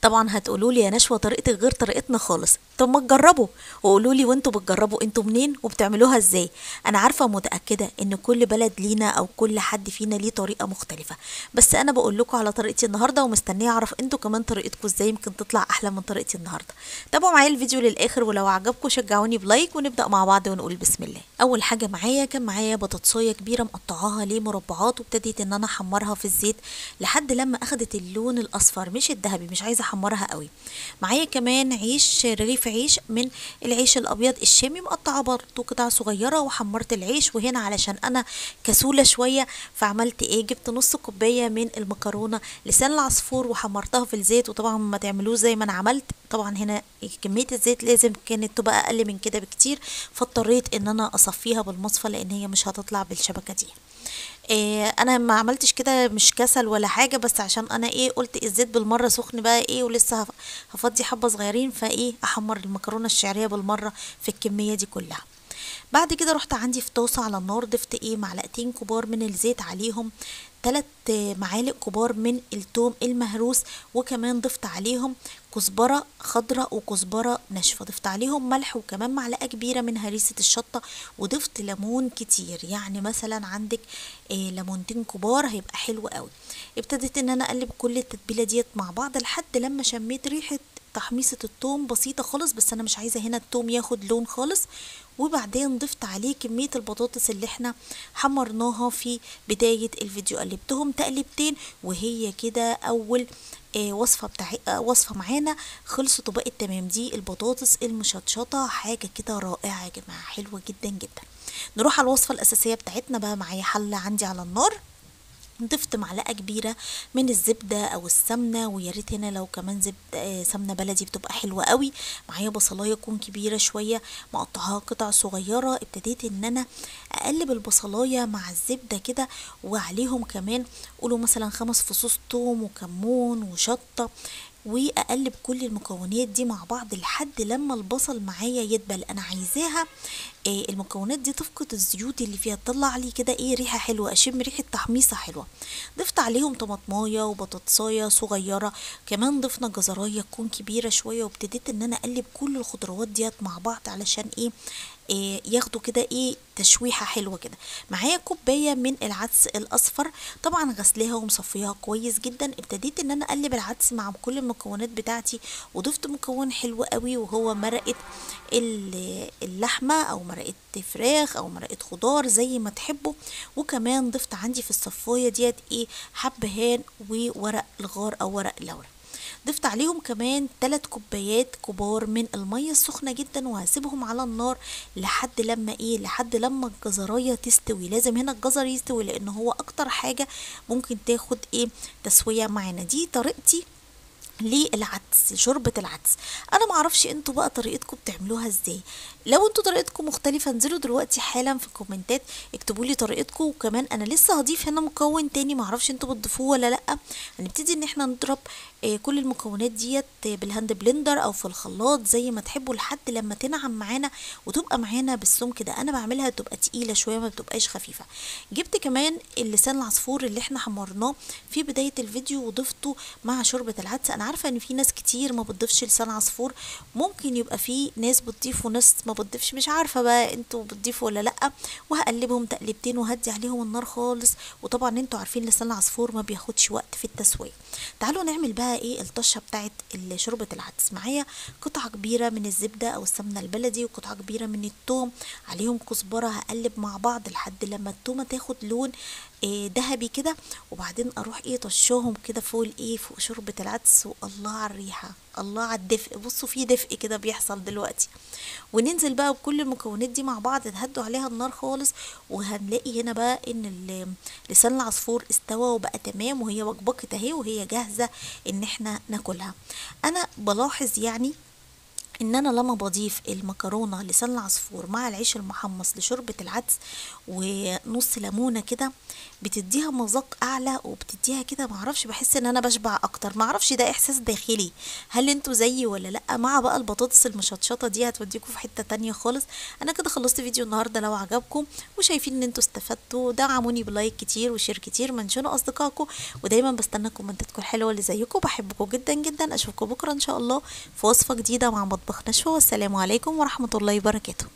طبعا هتقولوا لي يا نشوى طريقتك غير طريقتنا خالص. طب ما تجربوا وقولوا لي وانتوا بتجربوا انتوا منين وبتعملوها ازاي. انا عارفه ومتاكده ان كل بلد لينا او كل حد فينا ليه طريقه مختلفه، بس انا بقول لكم على طريقتي النهارده ومستنيه اعرف انتوا كمان طريقتكم ازاي، يمكن تطلع احلى من طريقتي النهارده. تابعوا معايا الفيديو للاخر، ولو عجبكم شجعوني بلايك ونبدا مع بعض ونقول بسم الله. اول حاجه كان معايا بطاطسايه كبيره مقطعاها لمربعات، وابتديت ان انا احمرها في الزيت لحد لما اخدت اللون الاصفر مش الذهبي، مش عايزه احمرها قوي. معايا كمان عيش، رغيف عيش من العيش الابيض الشامي مقطعه برضه قطع صغيره، وحمرت العيش. وهنا علشان انا كسوله شويه فعملت ايه، جبت نص كوبايه من المكرونه لسان العصفور وحمرتها في الزيت. وطبعا ما تعملوش زي ما انا عملت، طبعا هنا كميه الزيت لازم كانت تبقى اقل من كده بكتير، فاضطريت ان انا اصفيها بالمصفى لان هي مش هتطلع بالشبكه دي. انا ما عملتش كده مش كسل ولا حاجه، بس عشان انا ايه قلت الزيت بالمره سخن بقى ايه، ولسه هفضي حبه صغيرين، فايه احمر المكرونه الشعريه بالمره في الكميه دي كلها. بعد كده رحت عندي في طاسه على النار، ضفت ايه معلقتين كبار من الزيت، عليهم 3 معالق كبار من التوم المهروس، وكمان ضفت عليهم كزبرة خضراء وكزبرة ناشفة، ضفت عليهم ملح، وكمان معلقة كبيرة من هريسة الشطة، وضفت ليمون كتير، يعني مثلا عندك ليمونتين كبار هيبقى حلو قوي. ابتديت ان انا اقلب كل التتبيلة ديت مع بعض لحد لما شميت ريحة تحميصة التوم بسيطة خالص، بس انا مش عايزة هنا التوم ياخد لون خالص. وبعدين ضفت عليه كمية البطاطس اللي احنا حمرناها في بداية الفيديو، قلبتهم تقلبتين، وهي كده اول وصفة معانا خلصت وبقت تمام. دي البطاطس المشطشطة، حاجة كده رائعة يا جماعة، حلوة جدا جدا. نروح على الوصفة الأساسية بتاعتنا بقى. معايا حلة عندي على النار، ضفت معلقة كبيرة من الزبدة او السمنة، ويا ريت هنا لو كمان زبدة سمنة بلدي بتبقى حلوة قوي. معايا بصلاية تكون كبيرة شوية مقطعها قطع صغيرة، ابتديت ان انا اقلب البصلاية مع الزبدة كده، وعليهم كمان قولوا مثلا 5 فصوص توم وكمون وشطة، واقلب كل المكونات دي مع بعض لحد لما البصل معايا يدبل. انا عايزاها المكونات دي تفقد الزيوت اللي فيها، تطلع لي كده ايه ريحه حلوه، اشم ريحه تحميصه حلوه. ضفت عليهم طماطمايه وبطاطسايه صغيره، كمان ضفنا جزرايه تكون كبيره شويه، وابتديت ان انا اقلب كل الخضروات ديت مع بعض علشان ياخدوا كده ايه تشويحه حلوه كده. معايا كوبايه من العدس الاصفر، طبعا غسلاها ومصفيها كويس جدا. ابتديت ان انا اقلب العدس مع كل المكونات بتاعتي، وضفت مكون حلو قوي وهو مرقه اللحمه او مرقه فراخ او مرقه خضار زي ما تحبوا. وكمان ضفت عندي في الصفايه ديت ايه حبهان وورق الغار او ورق لورا. ضفت عليهم كمان 3 كوبايات كبار من المية السخنة جدا، وهسيبهم على النار لحد لما الجزراية تستوي. لازم هنا الجزر يستوي لان هو اكتر حاجة ممكن تاخد تسوية معانا. دي طريقتي للعدس، شوربة العدس. انا معرفش انتوا بقى طريقتكم بتعملوها ازاي. لو انتوا طريقتكم مختلفة انزلوا دلوقتي حالا في الكومنتات اكتبوا لي طريقتكم. وكمان انا لسه هضيف هنا مكون تاني، معرفش انتوا بتضيفوه ولا لا. هنبتدي ان احنا نضرب كل المكونات ديت بالهاند بلندر او في الخلاط زي ما تحبوا لحد لما تنعم معانا وتبقى معانا بالسمك ده. انا بعملها تبقى تقيلة شوية ما بتبقاش خفيفة. جبت كمان اللسان العصفور اللي احنا حمرناه في بداية الفيديو وضفته مع شوربة العدس. انا عارفة ان في ناس كتير ما بتضيفش لسان عصفور، ممكن يبقى في ناس بتضيف وناس ما بتضيفش، مش عارفة بقى انتوا بتضيفوا ولا لا. وهقلبهم تقلبتين وهدي عليهم النار خالص. وطبعا انتوا عارفين لسان العصفور ما بياخدش وقت في التسوية. تعالوا نعمل بقى الطشة بتاعت شوربة العدس. معايا قطعة كبيرة من الزبدة او السمنة البلدي، وقطعة كبيرة من التوم، عليهم كزبرة. هقلب مع بعض لحد لما التومة تاخد لون ذهبي كده، وبعدين اروح طشهم كده فوق فوق شوربة العدس. والله على الريحة، الله على الدفء، بصوا في دفء كده بيحصل دلوقتي. وننزل بقى بكل المكونات دي مع بعض، نهدوا عليها النار خالص. وهنلاقي هنا بقى ان لسان العصفور استوى وبقى تمام، وهي وجبكت اهي وهي جاهزة ان احنا ناكلها. انا بلاحظ يعني ان انا لما بضيف المكرونه لسان العصفور مع العيش المحمص لشوربه العدس ونص ليمونه كده، بتديها مذاق اعلى وبتديها كده، معرفش، بحس ان انا بشبع اكتر، معرفش ده احساس داخلي. هل انتوا زيي ولا لا؟ مع بقى البطاطس المشطشطه دي هتوديكوا في حته تانية خالص. انا كده خلصت فيديو النهارده، لو عجبكم وشايفين ان انتوا استفدتوا دعموني بلايك كتير وشير كتير، منشنوا اصدقائكم، ودايما بستنى كومنتاتكم الحلوه اللي زيكم. بحبكم جدا جدا، اشوفكم بكره ان شاء الله في وصفه جديده مع مطبخ نشوى، والسلام عليكم ورحمه الله وبركاته.